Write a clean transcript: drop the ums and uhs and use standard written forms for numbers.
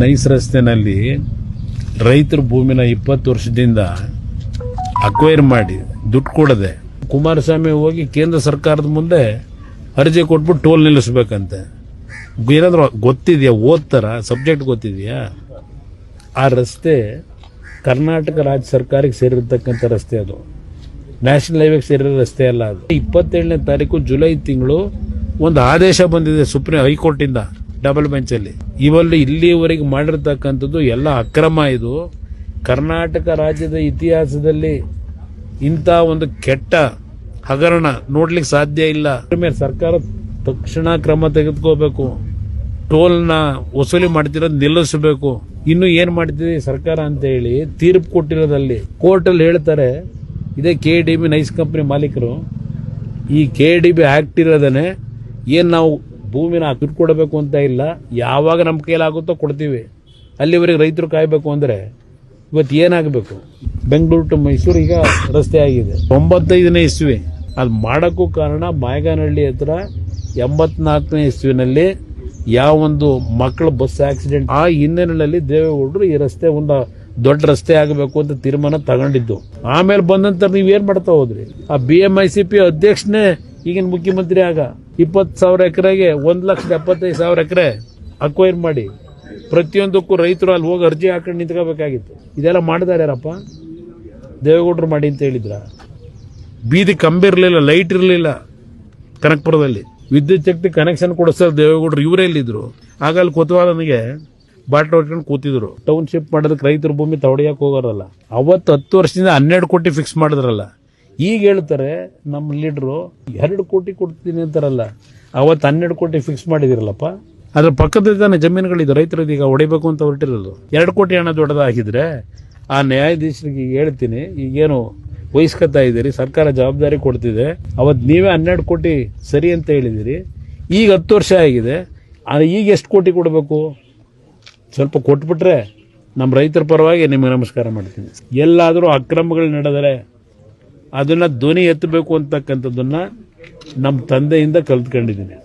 Nice ರಸ್ತೆನಲ್ಲಿ ರೈತರ ಭೂಮಿನ 20 ವರ್ಷದಿಂದ ಅಕ್ವೈರ್ ಮಾಡಿ ದುಡ್ಡು ಕೊಡದೆ ಕುಮಾರಸ್ವಾಮಿ ಹೋಗಿ ಕೇಂದ್ರ ಸರ್ಕಾರದ ಮುಂದೆ ಅರ್ಜಿ ಕೊಟ್ಬಿಟ್ಟು ಟೋಲ್ ನಿಲ್ಲಿಸ್ಬೇಕಂತೆ. ಏನಾದ್ರು ಗೊತ್ತಿದೆಯಾ? ಓದ್ತಾರ? ಸಬ್ಜೆಕ್ಟ್ ಗೊತ್ತಿದೆಯಾ? ಆ ರಸ್ತೆ ಕರ್ನಾಟಕ ರಾಜ್ಯ ಸರ್ಕಾರಕ್ಕೆ ಸೇರಿರ್ತಕ್ಕಂಥ ರಸ್ತೆ, ಅದು ನ್ಯಾಷನಲ್ ಹೈವೇಗೆ ಸೇರಿರೋ ರಸ್ತೆ ಅಲ್ಲ. ಅದು 27ನೇ ತಾರೀಕು ಜುಲೈ ತಿಂಗಳು ಒಂದು ಆದೇಶ ಬಂದಿದೆ ಸುಪ್ರೀಂ ಹೈಕೋರ್ಟಿಂದ ಡಬಲ್ ಬೆಂಚಲ್ಲಿ. ಇವೆಲ್ಲ ಇಲ್ಲಿಯವರೆಗೆ ಮಾಡಿರ್ತಕ್ಕಂಥದ್ದು ಎಲ್ಲ ಅಕ್ರಮ. ಇದು ಕರ್ನಾಟಕ ರಾಜ್ಯದ ಇತಿಹಾಸದಲ್ಲಿ ಇಂಥ ಒಂದು ಕೆಟ್ಟ ಹಗರಣ ನೋಡ್ಲಿಕ್ಕೆ ಸಾಧ್ಯ ಇಲ್ಲ. ಸರ್ಕಾರ ತಕ್ಷಣ ಕ್ರಮ ತೆಗೆದುಕೋಬೇಕು. ಟೋಲ್ನ ವಸೂಲಿ ಮಾಡ್ತಿರೋದು ನಿಲ್ಲಿಸಬೇಕು. ಇನ್ನು ಏನ್ ಮಾಡ್ತಿದೆ ಸರ್ಕಾರ ಅಂತ ಹೇಳಿ ತೀರ್ಪು ಕೊಟ್ಟಿರೋದಲ್ಲಿ ಕೋರ್ಟಲ್ಲಿ ಹೇಳ್ತಾರೆ, ಇದೇ KDB ನೈಸ್ ಕಂಪನಿ ಮಾಲೀಕರು, ಈ KDB ಆಕ್ಟ್ ಇರೋದನ್ನೇ ಏನ್ ನಾವು ಭೂಮಿನ ದುಡ್ಡು ಕೊಡಬೇಕು ಅಂತ ಇಲ್ಲ, ಯಾವಾಗ ನಮ್ಮ ಕೈಲಾಗುತ್ತೋ ಕೊಡ್ತೀವಿ, ಅಲ್ಲಿವರೆಗೆ ರೈತರು ಕಾಯಬೇಕು ಅಂದ್ರೆ ಇವತ್ತು ಏನಾಗಬೇಕು? ಬೆಂಗಳೂರು ಟು ಮೈಸೂರು ಈಗ ರಸ್ತೆ ಆಗಿದೆ 95ನೇ ಇಸ್ವಿ. ಅದು ಮಾಡೋಕ್ಕೂ ಕಾರಣ ಮಾಯಗಾನಹಳ್ಳಿ ಹತ್ರ 84ನೇ ಇಸ್ವಿನಲ್ಲಿ ಯಾವ ಒಂದು ಮಕ್ಕಳ ಬಸ್ ಆಕ್ಸಿಡೆಂಟ್, ಆ ಹಿನ್ನೆಲೆಯಲ್ಲಿ ದೇವೇಗೌಡರು ಈ ರಸ್ತೆ ಒಂದು ದೊಡ್ಡ ರಸ್ತೆ ಆಗಬೇಕು ಅಂತ ತೀರ್ಮಾನ ತಗೊಂಡಿದ್ದು. ಆಮೇಲೆ ಬಂದಂತ ನೀವೇನ್ ಮಾಡ್ತಾ ಹೋದ್ರಿ? ಆ BMICP ಅಧ್ಯಕ್ಷನೇ ಈಗಿನ ಮುಖ್ಯಮಂತ್ರಿ ಆಗ 20,000 ಎಕರೆಗೆ 1,75,000 ಎಕರೆ ಅಕ್ವೈರ್ ಮಾಡಿ ಪ್ರತಿಯೊಂದಕ್ಕೂ ರೈತರು ಅಲ್ಲಿ ಹೋಗಿ ಅರ್ಜಿ ಹಾಕೊಂಡು ನಿಂತ್ಕೋಬೇಕಾಗಿತ್ತು. ಇದೆಲ್ಲ ಮಾಡಿದಾರೆ ಯಾರಪ್ಪ? ದೇವೇಗೌಡರು ಮಾಡಿ ಅಂತ ಹೇಳಿದ್ರ? ಬೀದಿ ಕಂಬಿ ಇರಲಿಲ್ಲ, ಲೈಟ್ ಇರಲಿಲ್ಲ ಕನಕಪುರದಲ್ಲಿ, ವಿದ್ಯುತ್ ಶಕ್ತಿ ಕನೆಕ್ಷನ್ ಕೊಡಿಸ್ತಾರೆ ದೇವೇಗೌಡರು. ಇವರೇ ಇಲ್ಲಿದ್ರು. ಆಗ ಅಲ್ಲಿ ಕೊತ್ವಾಲನಿಗೆ ಬಾಟ್ಲ್ ಹೊಡ್ಕೊಂಡು ಕೂತಿದ್ರು. ಟೌನ್ಶಿಪ್ ಮಾಡೋದಕ್ಕೆ ರೈತರ ಭೂಮಿ ತವಡಿಯಕ್ಕೆ ಹೋಗೋರಲ್ಲ. ಅವತ್ತು 10 ವರ್ಷದಿಂದ 12 ಕೋಟಿ ಫಿಕ್ಸ್ ಮಾಡಿದ್ರಲ್ಲ. ಈಗ ಹೇಳ್ತಾರೆ ನಮ್ಮ ಲೀಡ್ರು 2 ಕೋಟಿ ಕೊಡ್ತೀನಿ ಅಂತಾರಲ್ಲ. ಅವತ್ತು 12 ಕೋಟಿ ಫಿಕ್ಸ್ ಮಾಡಿದಿರಲ್ಲಪ್ಪ. ಅದ್ರ ಪಕ್ಕದಲ್ಲಿ ತಾನೆ ಜಮೀನುಗಳಿದ್ದು ರೈತರಿಗೆ ಈಗ ಹೊಡಿಬೇಕು ಅಂತ ಹೊರಟಿರೋದು. 2 ಕೋಟಿ ಹಣ ದೊಡ್ಡದಾಗಿದ್ರೆ ಆ ನ್ಯಾಯಾಧೀಶರಿಗೆ ಹೇಳ್ತೀನಿ, ಈಗೇನು ವಹಿಸ್ಕೊತಾ ಇದ್ದೀರಿ, ಸರ್ಕಾರ ಜವಾಬ್ದಾರಿ ಕೊಡ್ತಿದೆ. ಅವತ್ತು ನೀವೇ 12 ಕೋಟಿ ಸರಿ ಅಂತ ಹೇಳಿದಿರಿ. ಈಗ 10 ವರ್ಷ ಆಗಿದೆ. ಈಗ ಎಷ್ಟು ಕೋಟಿ ಕೊಡಬೇಕು? ಸ್ವಲ್ಪ ಕೊಟ್ಬಿಟ್ರೆ ನಮ್ಮ ರೈತರ ಪರವಾಗಿ ನಿಮಗೆ ನಮಸ್ಕಾರ ಮಾಡ್ತೀನಿ. ಎಲ್ಲಾದರೂ ಅಕ್ರಮಗಳು ನಡೆದರೆ ಅದನ್ನ ಧ್ವನಿ ಎತ್ತಬೇಕು ಅಂತಕ್ಕಂಥದ್ದನ್ನ ನಮ್ಮ ತಂದೆಯಿಂದ ಕಲ್ತ್ಕೊಂಡಿದ್ದೀನಿ.